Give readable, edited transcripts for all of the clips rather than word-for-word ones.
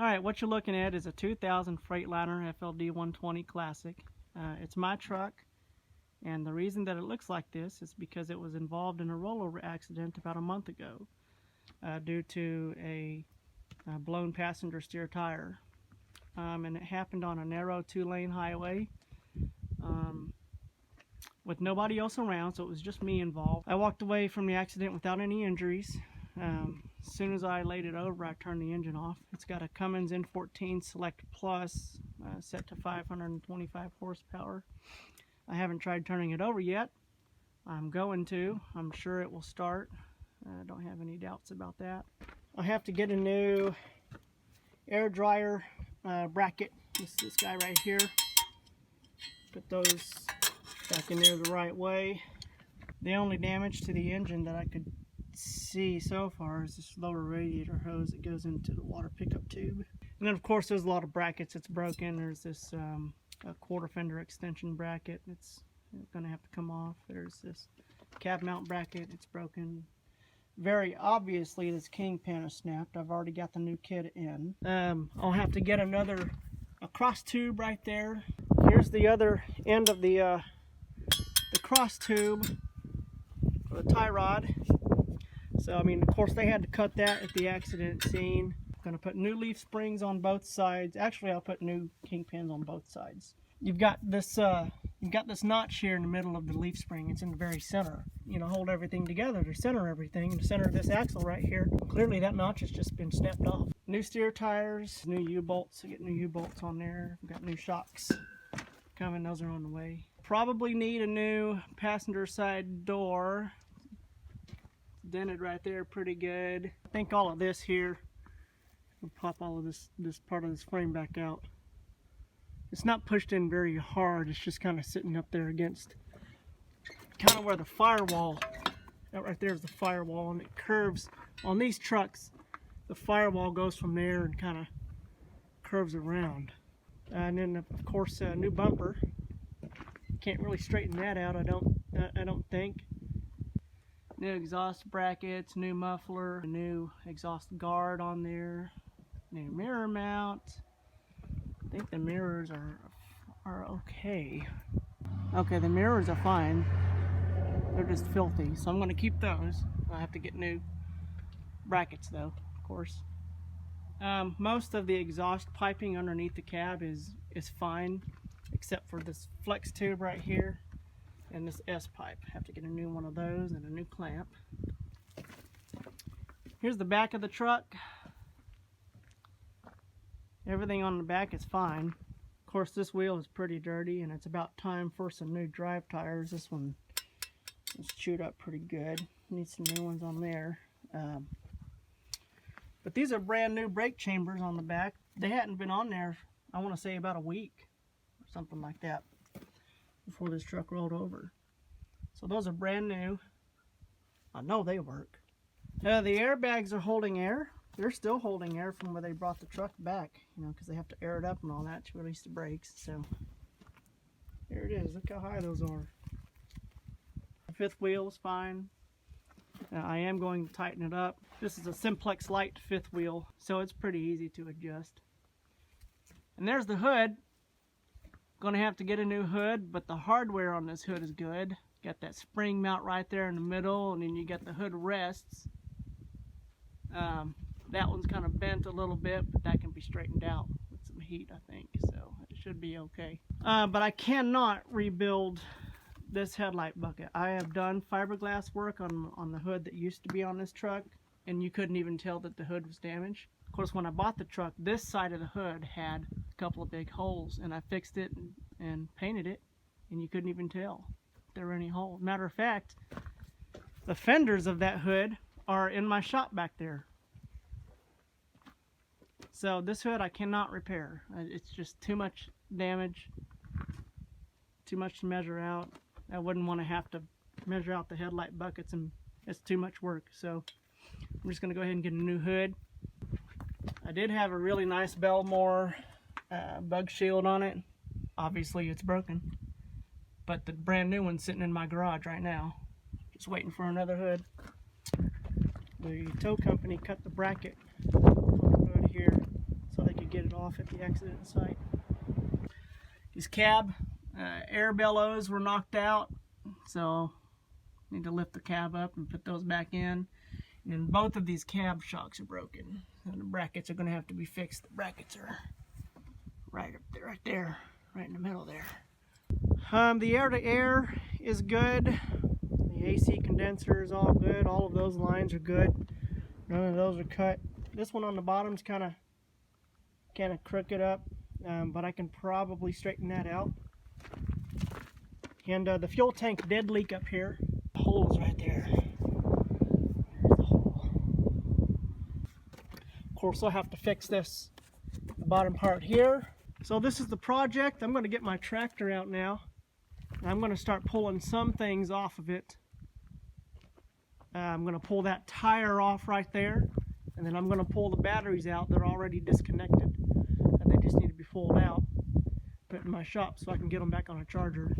Alright, what you're looking at is a 2000 Freightliner FLD120 Classic. It's my truck, and the reason that it looks like this is because it was involved in a rollover accident about a month ago due to a blown passenger steer tire. And it happened on a narrow 2-lane highway with nobody else around, so it was just me involved. I walked away from the accident without any injuries. As soon as I laid it over, I turned the engine off. It's got a Cummins N14 Select Plus set to 525 horsepower. I haven't tried turning it over yet. I'm going to. I'm sure it will start. I don't have any doubts about that. I'll have to get a new air dryer bracket. This guy right here. Put those back in there the right way. The only damage to the engine that I could see so far is this lower radiator hose that goes into the water pickup tube. And then of course there's a lot of brackets that's broken. There's this a quarter fender extension bracket. It's gonna have to come off. There's this cab mount bracket. It's broken. Very obviously this kingpin is snapped. I've already got the new kit in. I'll have to get a cross tube right there. Here's the other end of the cross tube for the tie rod. So, I mean, of course, they had to cut that at the accident scene. I'm going to put new leaf springs on both sides. Actually, I'll put new kingpins on both sides. You've got this notch here in the middle of the leaf spring. It's in the very center. You know, hold everything together to center everything. In the center of this axle right here, clearly that notch has just been snapped off. New steer tires, new U-bolts. So get new U-bolts on there. We've got new shocks coming. Those are on the way. Probably need a new passenger side door. Dented right there pretty good. I think all of this here, we'll pop all of this part of this frame back out. It's not pushed in very hard. It's just kind of sitting up there against kind of where the firewall, that right there is the firewall, and it curves on these trucks. The firewall goes from there and kind of curves around. And then of course a new bumper. Can't really straighten that out, I don't think. New exhaust brackets, new muffler, a new exhaust guard on there, new mirror mount. I think the mirrors are okay. Okay, the mirrors are fine. They're just filthy, so I'm going to keep those. I have to get new brackets though, of course. Most of the exhaust piping underneath the cab is fine, except for this flex tube right here and this S-pipe. Have to get a new one of those and a new clamp. Here's the back of the truck. Everything on the back is fine. Of course, this wheel is pretty dirty, and it's about time for some new drive tires. This one is chewed up pretty good. Need some new ones on there. But these are brand new brake chambers on the back. They hadn't been on there, I want to say, about a week or something like that before this truck rolled over. So those are brand new. I know they work. The airbags are holding air. They're still holding air from where they brought the truck back, you know, because they have to air it up and all that to release the brakes. So there it is. Look how high those are. The fifth wheel is fine. I am going to tighten it up. This is a Simplex Light fifth wheel, so it's pretty easy to adjust. And there's the hood. Going to have to get a new hood, but the hardware on this hood is good. Got that spring mount right there in the middle, and then you got the hood rests. That one's kind of bent a little bit, but that can be straightened out with some heat, I think, so it should be okay. But I cannot rebuild this headlight bucket. I have done fiberglass work on the hood that used to be on this truck, and you couldn't even tell that the hood was damaged. Of course, when I bought the truck, this side of the hood had a couple of big holes, and I fixed it and painted it, and you couldn't even tell there were any holes. Matter of fact, the fenders of that hood are in my shop back there. So this hood I cannot repair. It's just too much damage, too much to measure out. I wouldn't want to have to measure out the headlight buckets, and it's too much work. So I'm just going to go ahead and get a new hood. I did have a really nice Belmore bug shield on it. Obviously it's broken, but the brand new one's sitting in my garage right now, just waiting for another hood. The tow company cut the bracket on the hood here so they could off at the accident site. These cab air bellows were knocked out, so need to lift the cab up and put those back in. And both of these cab shocks are broken, and the brackets are going to have to be fixed. The brackets are right up there, right in the middle there. The air-to-air is good. The AC condenser is all good. All of those lines are good. None of those are cut. This one on the bottom's kind of crooked up, but I can probably straighten that out. And the fuel tank did leak up here. The hole's right there. There's the hole. Of course, I'll have to fix this, the bottom part here. So this is the project. I'm going to get my tractor out now. I'm going to start pulling some things off of it. I'm going to pull that tire off right there, and then I'm going to pull the batteries out. They're already disconnected, and they just need to be pulled out, put in my shop so I can get them back on a charger.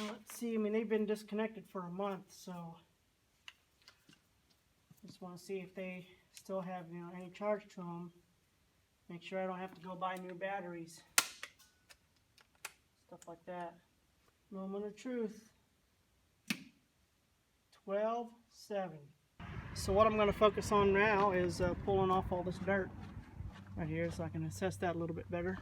Let's see, I mean, they've been disconnected for a month, so just want to see if they still have, you know, any charge to them. Make sure I don't have to go buy new batteries. Stuff like that. Moment of truth. 12/7. So what I'm going to focus on now is pulling off all this dirt right here so I can assess that a little bit better.